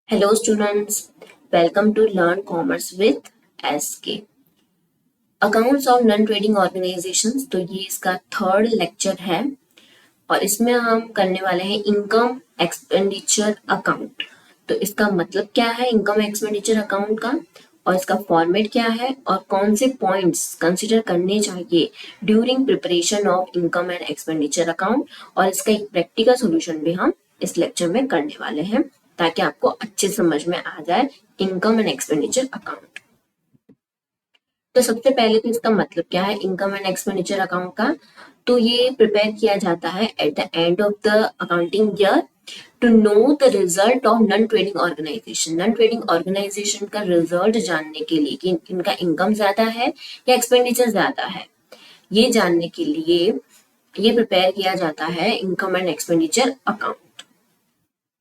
Hello students, welcome to Learn Commerce with SK. Accounts of Non-Trading Organizations, तो ये इसका third lecture है और इसमें हम करने वाले हैं इनकम एक्सपेंडिचर अकाउंट। तो इसका मतलब क्या है इनकम एक्सपेंडिचर अकाउंट का और इसका फॉर्मेट क्या है और कौन से पॉइंट्स कंसिडर करने चाहिए during preparation of income and expenditure account, और इसका एक प्रैक्टिकल सॉल्यूशन भी हम इस लेक्चर में करने वाले हैं ताकि आपको अच्छे समझ में आ जाए इनकम एंड एक्सपेंडिचर अकाउंट। तो सबसे पहले तो इसका मतलब क्या है इनकम एंड एक्सपेंडिचर अकाउंट का। तो ये प्रिपेयर किया जाता है at the end of the accounting year to know the result of non trading organisation. Non trading organisation का रिजल्ट जानने के लिए कि इनका इनकम ज्यादा है या एक्सपेंडिचर ज्यादा है, ये जानने के लिए ये प्रिपेयर किया जाता है income and expenditure account.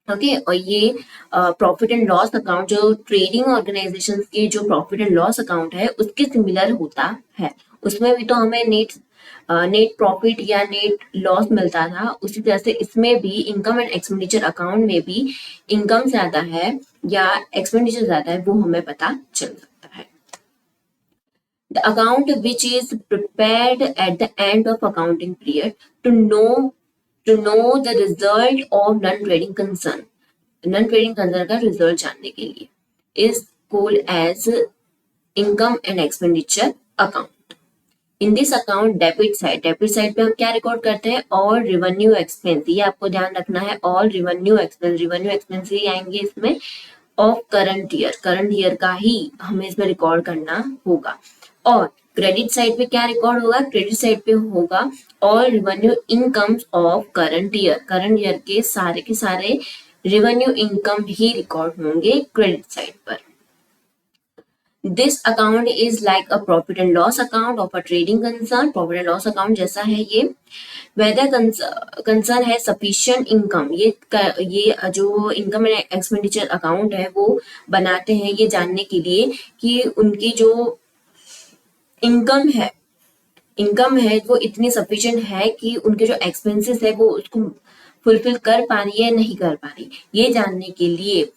Okay और ये प्रॉफिट एंड लॉस अकाउंट जो ट्रेडिंग ऑर्गेनाइजेशन की जो प्रॉफिट एंड लॉस अकाउंट है उसके सिमिलर होता है। उसमें भी तो हमें नेट प्रॉफिट या नेट लॉस मिलता था, उसी तरह से इसमें भी इनकम एंड एक्सपेंडिचर अकाउंट में भी इनकम ज्यादा है या एक्सपेंडिचर ज्यादा है वो हमें पता चल सकता है। The account which is prepared at the end of accounting period to know the result of non-trading concern. Non-trading concern का result जानने के लिए is called as income and expenditure account. In this account debit side पे हम क्या record करते हैं और रेवेन्यू एक्सपेंस, ये आपको ध्यान रखना है। ऑल रेवेन्यू एक्सपेंस ही आएंगे इसमें ऑफ करंट ईयर का ही हमें इसमें रिकॉर्ड करना होगा। और क्रेडिट साइड पे क्या रिकॉर्ड होगा, क्रेडिट साइड पे होगा all revenue incomes of current year के सारे रेवेन्यू इनकम ही रिकॉर्ड होंगे क्रेडिट साइड पर। This account is like a profit and loss account of a trading concern. Profit and loss account जैसा है ये। Whether concern है sufficient income, ये जो इनकम एंड एक्सपेंडिचर अकाउंट है वो बनाते हैं ये जानने के लिए कि उनकी जो इनकम है वो इतनी सफिशिएंट है कि उनके जो एक्सपेंसेस है वो उसको फुलफिल कर पा रही है नहीं कर पा रही, ये जानने के लिए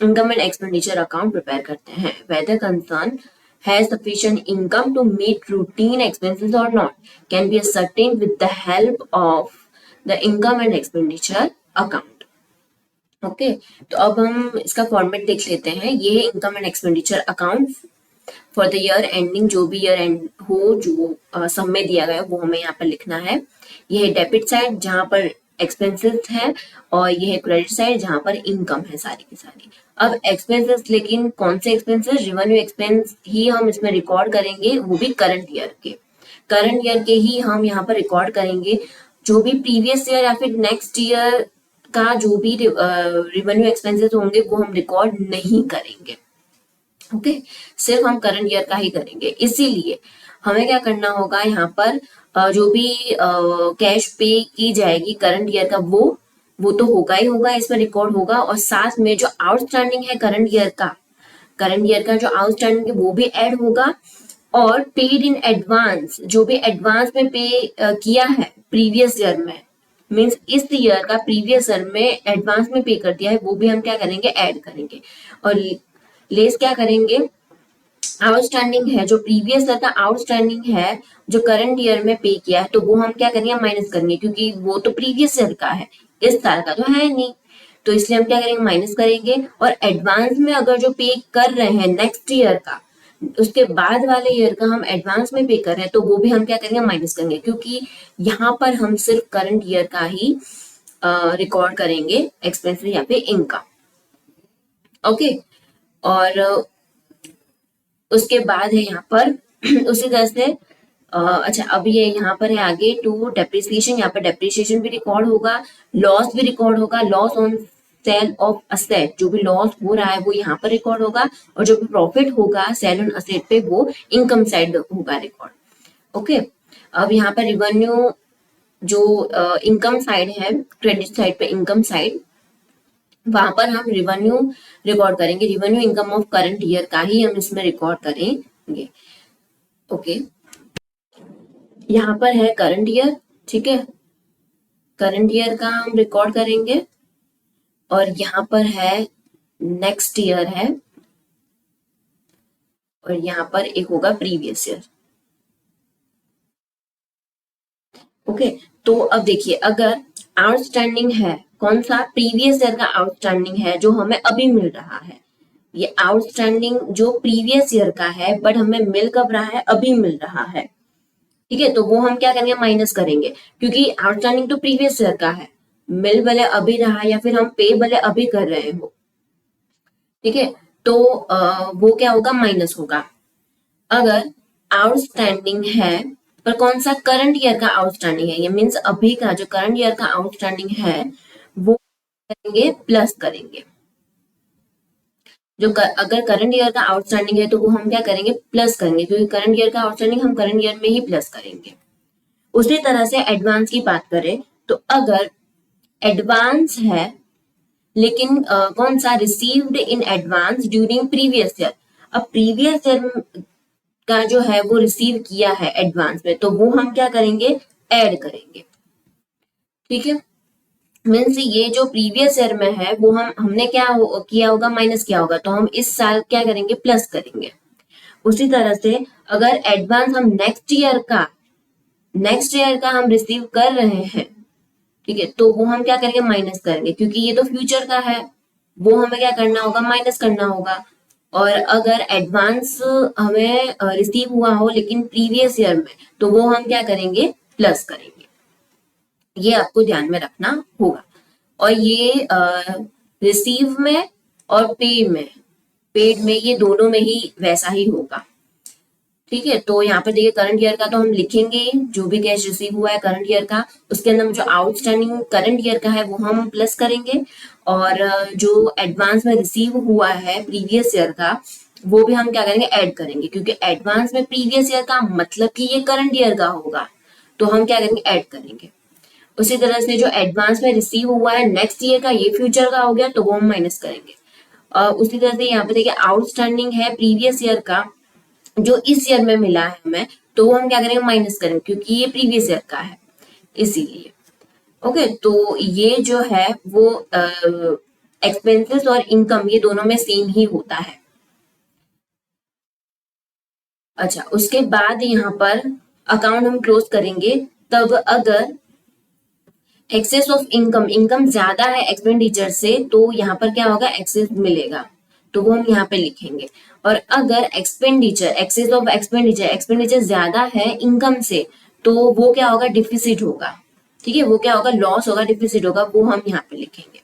income and expenditure account prepare करते हैं। Whether concern has sufficient income to meet routine expenses or not can be ascertained with the help of the income and expenditure account. Okay तो अब हम इसका फॉर्मेट देख लेते हैं। ये income and expenditure account for the year ending, जो भी ईयर एंड हो जो सम में दिया गया वो हमें यहाँ पर लिखना है। ये है डेबिट साइड जहाँ पर एक्सपेंसेस है और ये है क्रेडिट साइड जहाँ पर इनकम है सारी की सारी। अब एक्सपेंसेस, लेकिन कौन से एक्सपेंसेस, रेवेन्यू एक्सपेंस ही हम इसमें रिकॉर्ड करेंगे, वो भी करंट ईयर के ही हम यहाँ पर रिकॉर्ड करेंगे। जो भी प्रीवियस ईयर या फिर नेक्स्ट ईयर का जो भी रेवेन्यू एक्सपेंसेस होंगे वो हम रिकॉर्ड नहीं करेंगे। ओके सिर्फ हम करंट ईयर का ही करेंगे। इसीलिए हमें क्या करना होगा, यहाँ पर जो भी कैश पे की जाएगी करंट ईयर का वो तो होगा ही होगा, इसमें रिकॉर्ड होगा। और साथ में जो आउटस्टैंडिंग है करंट ईयर का जो आउटस्टैंडिंग है वो भी ऐड होगा। और पेड इन एडवांस, जो भी एडवांस में पे किया है प्रीवियस ईयर में, मीन्स इस ईयर का प्रीवियस ईयर में एडवांस में पे कर दिया है, वो भी हम क्या करेंगे, ऐड करेंगे। और लेस क्या करेंगे, आउटस्टैंडिंग है जो प्रीवियस ईयर का आउटस्टैंडिंग है जो करंट ईयर में पे किया है तो वो हम क्या करेंगे, माइनस करेंगे, क्योंकि वो तो प्रीवियस ईयर का है, इस साल का तो है नहीं, तो इसलिए हम क्या करेंगे, माइनस करेंगे। और एडवांस में अगर जो पे कर रहे हैं नेक्स्ट ईयर का, उसके बाद वाले ईयर का हम एडवांस में पे कर रहे हैं तो वो भी हम क्या करेंगे, माइनस करेंगे, क्योंकि यहाँ पर हम सिर्फ करंट ईयर का ही रिकॉर्ड करेंगे एक्सपेंसेस या फिर इनकम। ओके और उसके बाद है यहाँ पर उसी तरह से अच्छा अब ये यहाँ पर है आगे टू डेप्रिसिएशन, यहाँ पर डेप्रिसिएशन भी रिकॉर्ड होगा, लॉस भी रिकॉर्ड होगा, loss on sale of asset, जो भी लॉस हो रहा है वो यहाँ पर रिकॉर्ड होगा, और जो भी प्रॉफिट होगा सेल ऑन असेट पे वो इनकम साइड होगा रिकॉर्ड। ओके अब यहाँ पर रिवेन्यू जो इनकम साइड है, क्रेडिट साइड पे इनकम साइड, वहां पर हम रिवेन्यू रिकॉर्ड करेंगे, revenue income of current year का ही हम इसमें रिकॉर्ड करेंगे। ओके यहाँ पर है करंट ईयर, ठीक है, करंट ईयर का हम रिकॉर्ड करेंगे। और यहाँ पर है नेक्स्ट ईयर है और यहाँ पर एक होगा प्रीवियस ईयर। ओके, तो अब देखिए अगर आउटस्टैंडिंग है, कौन सा, प्रीवियस ईयर का आउटस्टैंडिंग है जो हमें अभी मिल रहा है, ये आउटस्टैंडिंग जो प्रीवियस ईयर का है बट हमें मिल कब रहा है, अभी मिल रहा है। ठीक है, तो वो हम क्या करेंगे, माइनस करेंगे, क्योंकि आउटस्टैंडिंग तो प्रीवियस ईयर का है, मिल भले अभी रहा या फिर हम पे भले अभी कर रहे हो। ठीक है, तो वो क्या होगा, माइनस होगा। अगर आउटस्टैंडिंग है पर कौन सा, करंट ईयर का आउटस्टैंडिंग है, ये मीन्स अभी का जो करंट ईयर का आउटस्टैंडिंग है वो करेंगे, प्लस करेंगे। अगर करंट ईयर का आउटस्टैंडिंग है तो वो हम क्या करेंगे, प्लस करेंगे, क्योंकि करंट ईयर का आउटस्टैंडिंग हम करंट ईयर में ही प्लस करेंगे। उसी तरह से एडवांस की बात करें तो अगर एडवांस है लेकिन कौन सा, received in advance during previous year, अब प्रीवियस ईयर का जो है वो रिसीव किया है एडवांस में, तो वो हम क्या करेंगे, ऐड करेंगे। ठीक है, मीन्स ये जो प्रीवियस ईयर में है वो हमने क्या किया होगा, माइनस किया होगा, तो हम इस साल क्या करेंगे, प्लस करेंगे। उसी तरह से अगर एडवांस हम नेक्स्ट ईयर का हम रिसीव कर रहे हैं, ठीक है, तो वो हम क्या करेंगे, माइनस करेंगे, क्योंकि ये तो फ्यूचर का है, वो हमें क्या करना होगा, माइनस करना होगा। और अगर एडवांस हमें रिसीव हुआ हो लेकिन प्रीवियस ईयर में, तो वो हम क्या करेंगे, प्लस करेंगे। ये आपको ध्यान में रखना होगा। और ये रिसीव में और पेड में ये दोनों में ही वैसा ही होगा। ठीक है, तो यहाँ पर देखिए करंट ईयर का तो हम लिखेंगे, जो भी कैश रिसीव हुआ है करंट ईयर का, उसके अंदर जो आउटस्टैंडिंग करंट ईयर का है वो हम प्लस करेंगे, और जो एडवांस में रिसीव हुआ है प्रीवियस ईयर का वो भी हम क्या करेंगे, ऐड करेंगे, क्योंकि एडवांस में प्रीवियस ईयर का मतलब कि ये करंट ईयर का होगा, तो हम क्या करेंगे, ऐड करेंगे। उसी तरह से जो एडवांस में रिसीव हुआ है नेक्स्ट ईयर का, ये फ्यूचर का हो गया, तो वो हम माइनस करेंगे। उसी तरह से यहाँ पे देखिए आउटस्टैंडिंग है प्रीवियस ईयर का जो इस ईयर में मिला है हमें, तो वो हम क्या करेंगे, माइनस करेंगे, क्योंकि ये प्रीवियस ईयर का है इसीलिए। ओके, तो ये जो है वो एक्सपेंसेस और इनकम ये दोनों में सेम ही होता है। अच्छा, उसके बाद यहाँ पर अकाउंट हम क्लोज करेंगे तब अगर एक्सेस ऑफ इनकम ज्यादा है एक्सपेंडिचर से, तो यहाँ पर क्या होगा, एक्सेस मिलेगा, तो वो हम यहाँ पे लिखेंगे। और अगर एक्सेस ऑफ एक्सपेंडिचर ज्यादा है इनकम से, तो वो क्या होगा, डिफिसिट होगा। ठीक है, वो क्या होगा, लॉस होगा, डिफिसिट होगा, वो हम यहाँ पे लिखेंगे।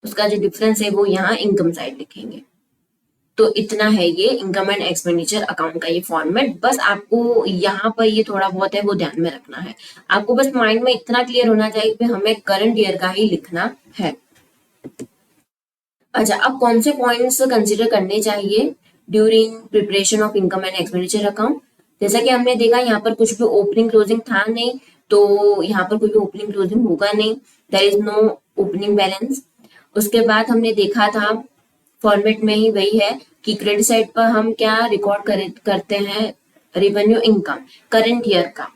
उसका जो डिफरेंस है वो यहाँ इनकम साइड लिखेंगे। तो इतना है ये इनकम एंड एक्सपेंडिचर अकाउंट का ये फॉर्मेट। बस आपको यहाँ पर ये थोड़ा बहुत है वो ध्यान में रखना है। आपको बस माइंड में इतना क्लियर होना चाहिए कि हमें करंट ईयर का ही लिखना है। अच्छा, अब कौन से पॉइंट्स कंसीडर करने चाहिए during preparation of income and expenditure account. जैसा कि हमने देखा यहाँ पर कुछ भी ओपनिंग क्लोजिंग था नहीं, तो यहाँ पर कोई भी ओपनिंग क्लोजिंग होगा नहीं, there is no opening balance. उसके बाद हमने देखा था फॉर्मेट में ही वही है कि क्रेडिट साइड पर हम क्या रिकॉर्ड करते हैं, रेवेन्यू इनकम करंट ईयर का।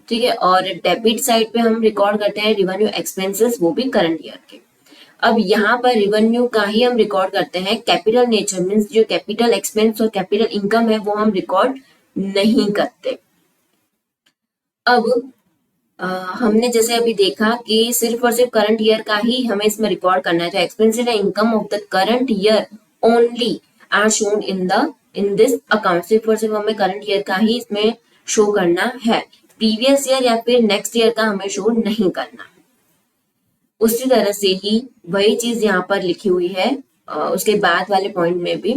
ठीक है, और डेबिट साइड पे हम रिकॉर्ड करते हैं रेवेन्यू एक्सपेंसेस, वो भी करंट ईयर के। अब यहाँ पर रेवेन्यू का ही हम रिकॉर्ड करते हैं कैपिटल नेचर, मीन्स जो कैपिटल एक्सपेंस और कैपिटल इनकम है वो हम रिकॉर्ड नहीं करते। अब हमने जैसे अभी देखा कि सिर्फ और सिर्फ करंट ईयर का ही हमें इसमें रिकॉर्ड करना है, तो expenses and income of the current year only are shown in this account. सिर्फ और सिर्फ हमें करंट ईयर का ही इसमें शो करना है, प्रीवियस ईयर या फिर नेक्स्ट ईयर का हमें शो नहीं करना। उसी तरह से ही वही चीज यहाँ पर लिखी हुई है उसके बाद वाले पॉइंट में भी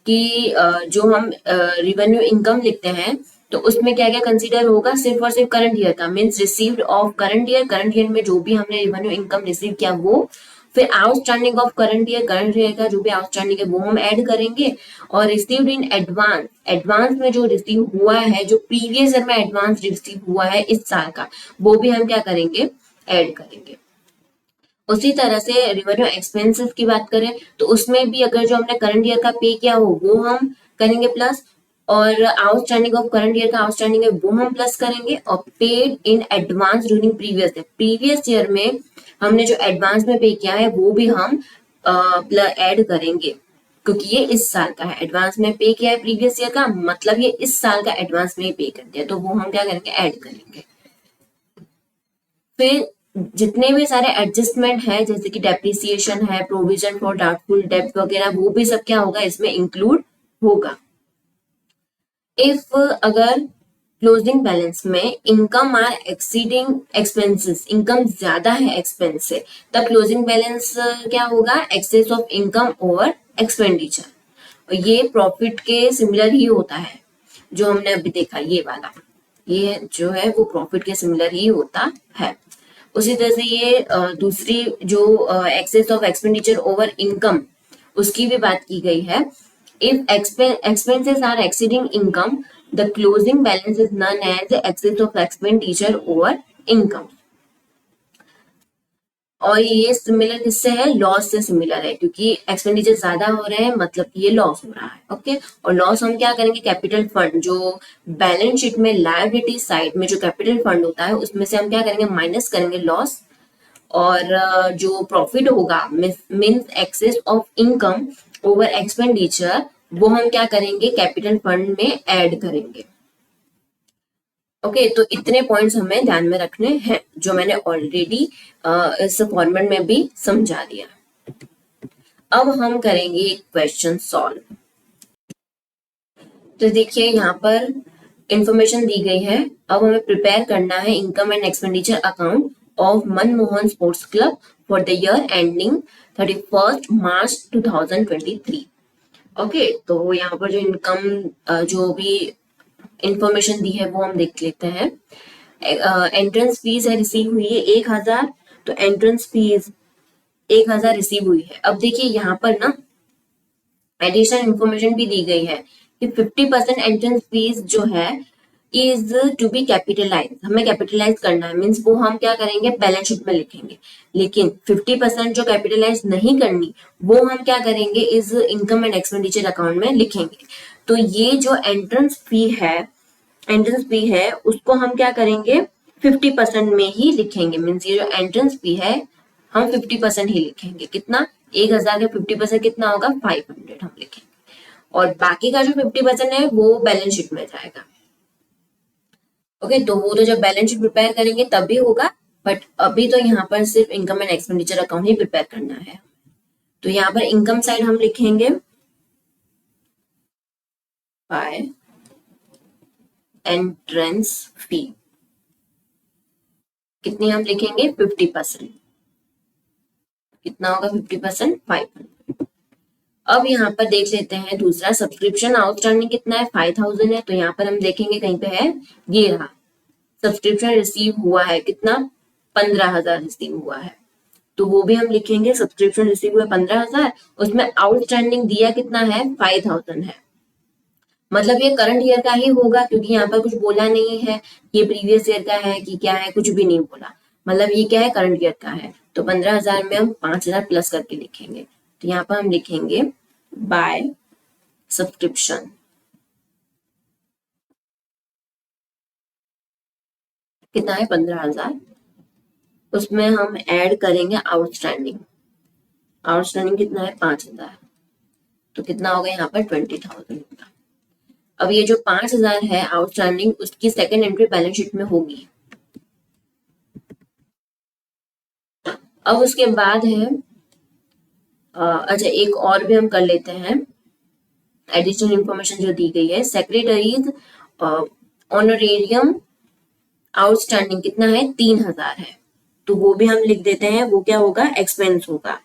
कि जो हम रेवेन्यू इनकम लिखते हैं तो उसमें क्या क्या कंसीडर होगा, सिर्फ और सिर्फ करंट ईयर का, means received of current year में जो भी हमने रेवेन्यू इनकम रिसीव किया वो, फिर आउटस्टैंडिंग ऑफ करंट ईयर का जो भी आउटस्टैंडिंग है वो हम ऐड करेंगे, और रिसीव्ड इन एडवांस में जो रिसीव हुआ है, जो प्रीवियस ईयर में एडवांस रिसीव हुआ है इस साल का, वो भी हम क्या करेंगे, ऐड करेंगे। उसी तरह से रेवेन्यू एक्सपेंसेस की बात करें तो उसमें भी अगर जो हमने करंट ईयर का पे किया हो वो हम करेंगे प्लस, और आउटस्टैंडिंग ऑफ करंट ईयर का आउटस्टैंडिंग है वो हम प्लस करेंगे, और paid in advance during previous year में हमने जो एडवांस में पे किया है वो भी हम ऐड करेंगे, क्योंकि ये इस साल का है, एडवांस में पे किया है प्रीवियस ईयर का, मतलब ये इस साल का एडवांस में ही पे कर दिया, तो वो हम क्या करेंगे, ऐड करेंगे। फिर जितने भी सारे एडजस्टमेंट है, जैसे कि डेप्रिसिएशन है, प्रोविजन फॉर डाउटफुल डेब्ट वगैरह, वो भी सब क्या होगा, इसमें इंक्लूड होगा। इफ अगर क्लोजिंग बैलेंस में income are exceeding expenses, income ज्यादा है एक्सपेंस से, तब क्लोजिंग बैलेंस क्या होगा, excess of income over expenditure. और ये प्रॉफिट के सिमिलर ही होता है, जो हमने अभी देखा ये वाला, ये जो है वो प्रॉफिट के सिमिलर ही होता है। उसी तरह से ये दूसरी जो excess of expenditure over income, उसकी भी बात की गई है। If expenses are exceeding income, the closing balance is known as excess of expenditure over income। और ये सिमिलर किससे है, लॉस से सिमिलर है, क्योंकि एक्सपेंडिचर ज्यादा हो रहे हैं, मतलब कि ये लॉस हो रहा है। ओके, और लॉस हम क्या करेंगे, कैपिटल फंड, जो बैलेंस शीट में लायबिलिटी साइड में जो कैपिटल फंड होता है, उसमें से हम क्या करेंगे, माइनस करेंगे लॉस। और जो प्रॉफिट होगा means excess of income over expenditure, वो हम क्या करेंगे, कैपिटल फंड में ऐड करेंगे। ओके, तो इतने पॉइंट्स हमें ध्यान में रखने हैं, जो मैंने ऑलरेडी इस फॉर्मेट में भी समझा दिया। अब हम करेंगे एक क्वेश्चन सॉल्व। तो देखिए यहाँ पर इंफॉर्मेशन दी गई है। अब हमें प्रिपेयर करना है income and expenditure account of Manmohan sports club for the year ending 31 March 2023। Okay, तो यहाँ पर जो इनकम जो भी इंफॉर्मेशन दी है वो हम देख लेते हैं। एंट्रेंस फीस है, रिसीव हुई है 1000, तो एंट्रेंस फीस 1000 रिसीव हुई है। अब देखिए यहाँ पर ना एडिशनल इंफॉर्मेशन भी दी गई है कि 50% एंट्रेंस फीस जो है इज टू बी कैपिटलाइज, हमें कैपिटलाइज करना है, मीन्स वो हम क्या करेंगे, बैलेंस शीट में लिखेंगे। लेकिन 50% जो कैपिटलाइज नहीं करनी, वो हम क्या करेंगे, is income and expenditure account में लिखेंगे। तो ये जो एंट्रेंस फी है उसको हम क्या करेंगे, 50% में ही लिखेंगे। मीन्स ये जो एंट्रेंस फी है हम 50% ही लिखेंगे। कितना, 1000 का 50% कितना होगा, 500 हम लिखेंगे। और बाकी का जो 50% है वो बैलेंस शीट में जाएगा। ओके, तो वो तो जब बैलेंस शीट प्रिपेयर करेंगे तब भी होगा, बट अभी तो यहाँ पर सिर्फ income and expenditure account he prepare करना है। तो यहाँ पर इनकम साइड हम लिखेंगे बाय एंट्रेंस फी, कितनी हम लिखेंगे, 50%। कितना होगा 50%, 500। अब यहाँ पर देख लेते हैं दूसरा, सब्सक्रिप्शन आउटस्टैंडिंग कितना है, 5000 है। तो यहाँ पर हम देखेंगे कहीं पे है, ये रहा, सब्सक्रिप्शन रिसीव हुआ है कितना, 15000 रिसीव हुआ है। तो वो भी हम लिखेंगे, सब्सक्रिप्शन रिसीव हुआ 15000, उसमें आउटस्टैंडिंग दिया कितना है, 5000 है। मतलब ये करंट ईयर का ही होगा, क्योंकि यहाँ पर कुछ बोला नहीं है ये प्रीवियस ईयर का है कि क्या है, कुछ भी नहीं बोला। मतलब ये क्या है, करंट ईयर का है। तो 15000 में हम 5000 प्लस करके लिखेंगे। तो यहाँ पर हम लिखेंगे बाय सब्सक्रिप्शन, कितना है, 15000। उसमें हम ऐड करेंगे आउटस्टैंडिंग, आउटस्टैंडिंग कितना है, 5000। तो कितना होगा यहाँ पर, 20000 होगा। अब ये जो 5000 है आउटस्टैंडिंग, उसकी सेकंड एंट्री बैलेंस शीट में होगी। अब उसके बाद है अच्छा, एक और भी हम कर लेते हैं, एडिशनल इंफॉर्मेशन जो दी गई है, सेक्रेटरीज ऑनरेरियम आउटस्टैंडिंग कितना है, 3000 है। तो वो भी हम लिख देते हैं, वो क्या होगा, एक्सपेंस होगा,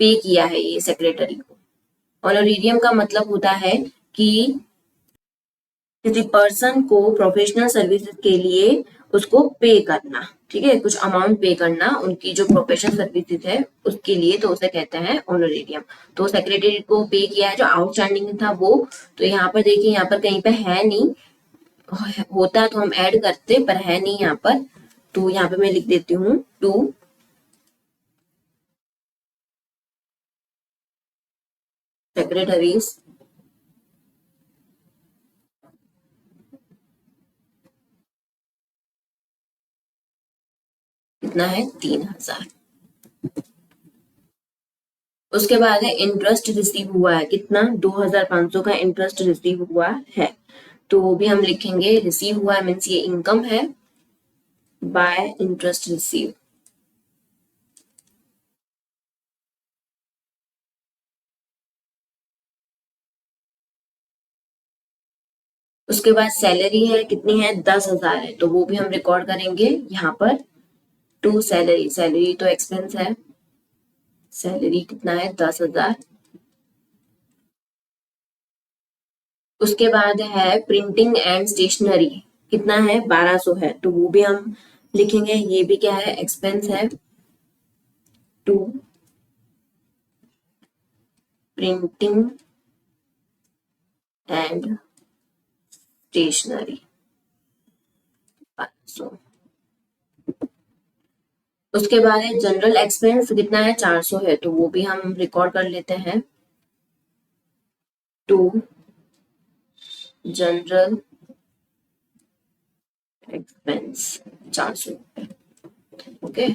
पे किया है ये सेक्रेटरी को। ऑनरेरियम का मतलब होता है कि किसी पर्सन को प्रोफेशनल सर्विसेज के लिए उसको पे करना, ठीक है, कुछ अमाउंट पे करना उनकी जो प्रोफेशनल सर्विसेज है उसके लिए, तो उसे कहते हैं ऑनरेरियम। तो सेक्रेटरी को पे किया है, जो आउटस्टैंडिंग था वो। तो यहाँ पर देखिए, यहाँ पर कहीं पे है नहीं, होता तो हम ऐड करते, पर है नहीं यहाँ पर। तो यहाँ पे मैं लिख देती हूँ टू सेक्रेटरीज कितना है, 3000। उसके बाद है इंटरेस्ट रिसीव हुआ है कितना, 2500 का इंटरेस्ट रिसीव हुआ है, तो वो भी हम लिखेंगे, रिसीव हुआ है मीन्स ये इनकम है बाय इंटरेस्ट रिसीव। उसके बाद सैलरी है कितनी है, 10,000 है, तो वो भी हम रिकॉर्ड करेंगे यहाँ पर टू सैलरी, सैलरी तो एक्सपेंस है, सैलरी कितना है 10,000। उसके बाद है प्रिंटिंग एंड स्टेशनरी कितना है 1200 है, तो वो भी हम लिखेंगे, ये भी क्या है एक्सपेंस है टू प्रिंटिंग एंड स्टेशनरी 1200। उसके बाद है जनरल एक्सपेंस कितना है 400 है, तो वो भी हम रिकॉर्ड कर लेते हैं टू जनरल एक्सपेंस 400। ओके,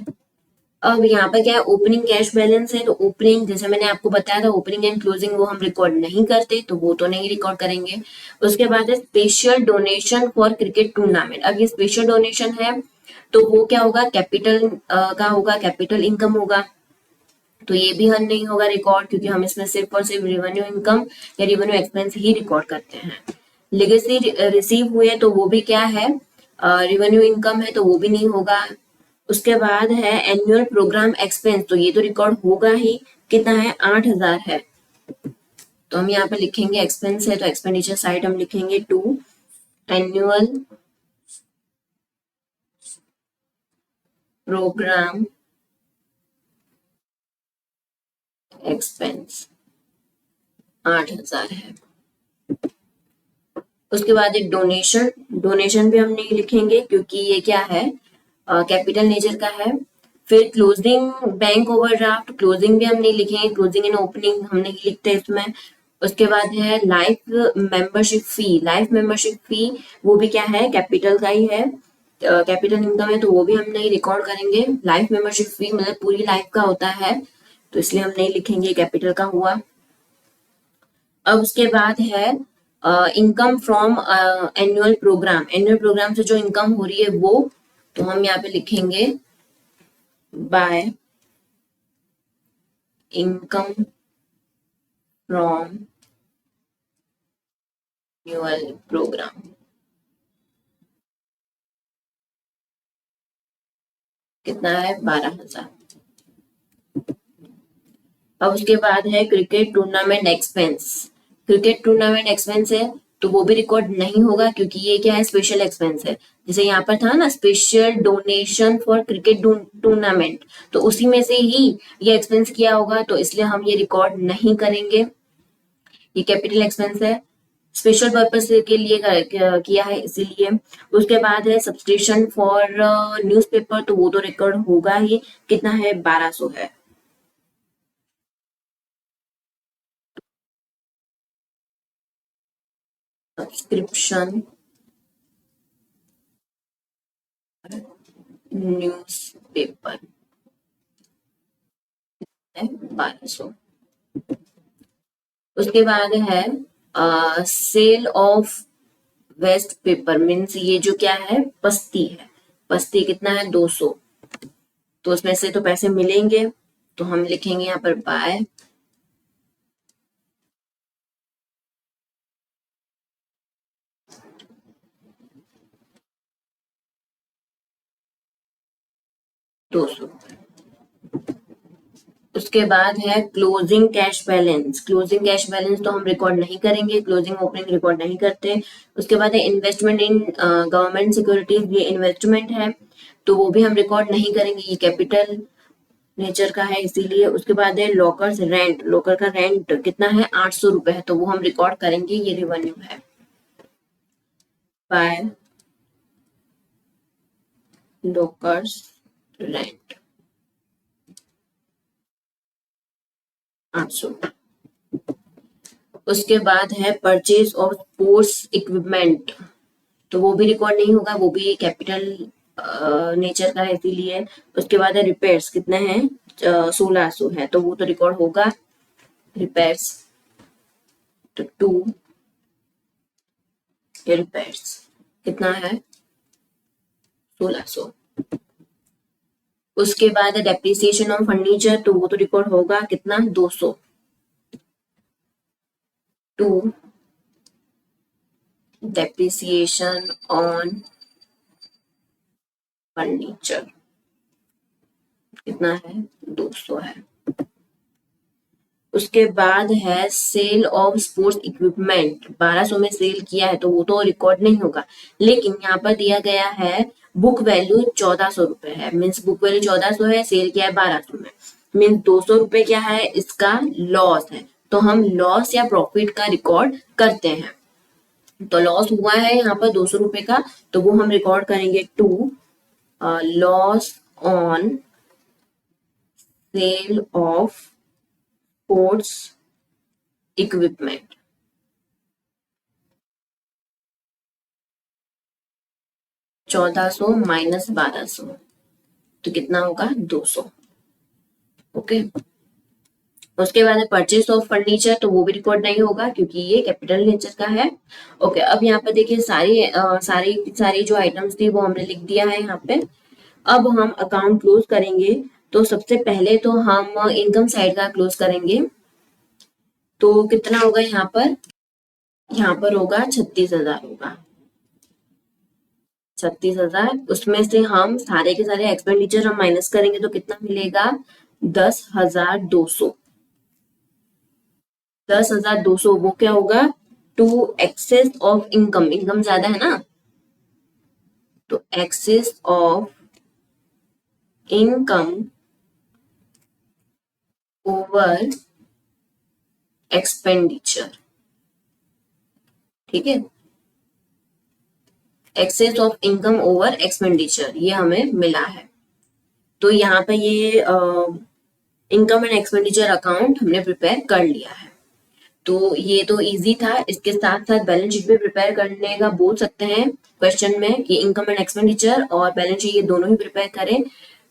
अब यहाँ पर क्या है ओपनिंग कैश बैलेंस है, तो ओपनिंग जैसे मैंने आपको बताया था ओपनिंग एंड क्लोजिंग वो हम रिकॉर्ड नहीं करते, तो वो तो नहीं रिकॉर्ड करेंगे। उसके बाद है special donation for cricket tournament, अब ये स्पेशल डोनेशन है तो वो क्या होगा कैपिटल का होगा, कैपिटल इनकम होगा, तो ये भी हम नहीं होगा रिकॉर्ड, क्योंकि हम इसमें सिर्फ और सिर्फ रेवेन्यू इनकम या रेवेन्यू एक्सपेंस ही रिकॉर्ड करते हैं। लेगेसी रिसीव हुए तो वो भी क्या है रेवेन्यू इनकम है, तो वो भी नहीं होगा। उसके बाद है एनुअल प्रोग्राम एक्सपेंस, तो ये तो रिकॉर्ड होगा ही, कितना है 8,000 है, तो हम यहाँ पे लिखेंगे एक्सपेंस है, तो एक्सपेंडिचर साइड हम लिखेंगे टू एनुअल प्रोग्राम एक्सपेंस 8,000 है। उसके बाद एक डोनेशन, डोनेशन भी हम नहीं लिखेंगे क्योंकि ये क्या है कैपिटल नेचर का है। फिर क्लोजिंग बैंक ओवरड्राफ्ट, क्लोजिंग भी हम नहीं लिखेंगे, क्लोजिंग एंड ओपनिंग हम नहीं लिखते इसमें। उसके बाद है life membership fee, life membership fee वो भी क्या है कैपिटल का ही है, कैपिटल इनकम है, तो वो भी हम नहीं रिकॉर्ड करेंगे। लाइफ मेंबरशिप फी मतलब पूरी लाइफ का होता है, तो इसलिए हम नहीं लिखेंगे, कैपिटल का हुआ। अब उसके बाद है income from annual programme, annual programme से जो इनकम हो रही है वो, तो हम यहाँ पे लिखेंगे by income from annual programme, कितना है 12,000। अब उसके बाद है cricket tournament expense, cricket tournament expense है तो वो भी रिकॉर्ड नहीं होगा क्योंकि ये क्या है स्पेशल एक्सपेंस है, जैसे यहाँ पर था ना special donation for cricket tournament, तो उसी में से ही ये एक्सपेंस किया होगा, तो इसलिए हम ये रिकॉर्ड नहीं करेंगे, ये कैपिटल एक्सपेंस है, स्पेशल पर्पस के लिए किया है इसीलिए। उसके बाद है सब्सक्रिप्शन फॉर न्यूज़पेपर, तो वो तो रिकॉर्ड होगा ही, कितना है 1200 है। सब्सक्रिप्शन न्यूज़पेपर है 1200। उसके बाद है sale of waste paper means ये जो क्या है पस्ती है, पस्ती कितना है 200, तो उसमें से तो पैसे मिलेंगे, तो हम लिखेंगे यहाँ पर बाय 200। उसके बाद है closing cash balance, closing cash balance तो हम रिकॉर्ड नहीं करेंगे, क्लोजिंग ओपनिंग रिकॉर्ड नहीं करते। उसके बाद है इन्वेस्टमेंट इन गवर्नमेंट सिक्योरिटीज, ये इन्वेस्टमेंट है तो वो भी हम रिकॉर्ड नहीं करेंगे, ये कैपिटल नेचर का है इसीलिए। उसके बाद है लॉकर्स रेंट, लॉकर का रेंट कितना है 800 रुपए है, तो वो हम रिकॉर्ड करेंगे, ये रिवेन्यू है बाय लॉकर्स रेंट 800। उसके बाद है परचेज ऑफ स्पोर्ट्स इक्विपमेंट, तो वो भी रिकॉर्ड नहीं होगा, वो भी कैपिटल नेचर का है इसीलिए। उसके बाद है रिपेयर्स कितने हैं 1600 है, तो वो तो रिकॉर्ड होगा। रिपेयर्स, तो 2 ये रिपेयर्स कितना है 1600। उसके बाद डेप्रिसिएशन ऑन फर्नीचर, तो वो तो रिकॉर्ड होगा कितना 200। 2 डेप्रिसिएशन ऑन फर्नीचर कितना है 200 है। उसके बाद है सेल ऑफ स्पोर्ट्स इक्विपमेंट, 1200 में सेल किया है तो वो तो रिकॉर्ड नहीं होगा, लेकिन यहाँ पर दिया गया है बुक वैल्यू 1400 रुपए है, मीन्स बुक वैल्यू 1400 है, सेल किया है 1200 में, मीन्स 200 रुपए क्या है इसका लॉस है, तो हम लॉस या प्रॉफिट का रिकॉर्ड करते हैं। तो लॉस हुआ है यहाँ पर 200 रुपए का, तो वो हम रिकॉर्ड करेंगे 2 loss on sale of sports equipment. 1400 minus 1200 तो कितना होगा 200। ओके, उसके बाद परचेस ऑफ फर्नीचर, तो वो भी रिकॉर्ड नहीं होगा क्योंकि ये कैपिटल नेचर का है। ओके, अब यहाँ पर देखिए सारी जो आइटम्स थी वो हमने लिख दिया है यहाँ पे। अब हम अकाउंट क्लोज करेंगे, तो सबसे पहले तो हम इनकम साइड का क्लोज करेंगे, तो कितना होगा यहाँ पर होगा 36,000 होगा 36,000। उसमें से हम सारे के सारे एक्सपेंडिचर हम माइनस करेंगे तो कितना मिलेगा 10,200। 10,200 वो क्या होगा to excess of income, income ज्यादा है ना, तो excess of income over expenditure. ठीक है, excess of income over expenditure ये हमें मिला है। तो यहाँ पे ये इनकम एंड एक्सपेंडिचर अकाउंट हमने प्रिपेयर कर लिया है। तो ये तो इजी था, इसके साथ साथ बैलेंस शीट भी प्रिपेयर करने का बोल सकते हैं क्वेश्चन में कि इनकम एंड एक्सपेंडिचर और बैलेंस शीट ये दोनों ही प्रिपेयर करें।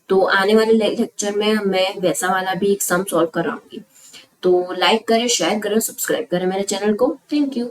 तो आने वाले लेक्चर में मैं वैसा वाला भी एक सम सॉल्व कराऊंगी। तो लाइक करें, शेयर करें, सब्सक्राइब करें मेरे चैनल को। Thank you.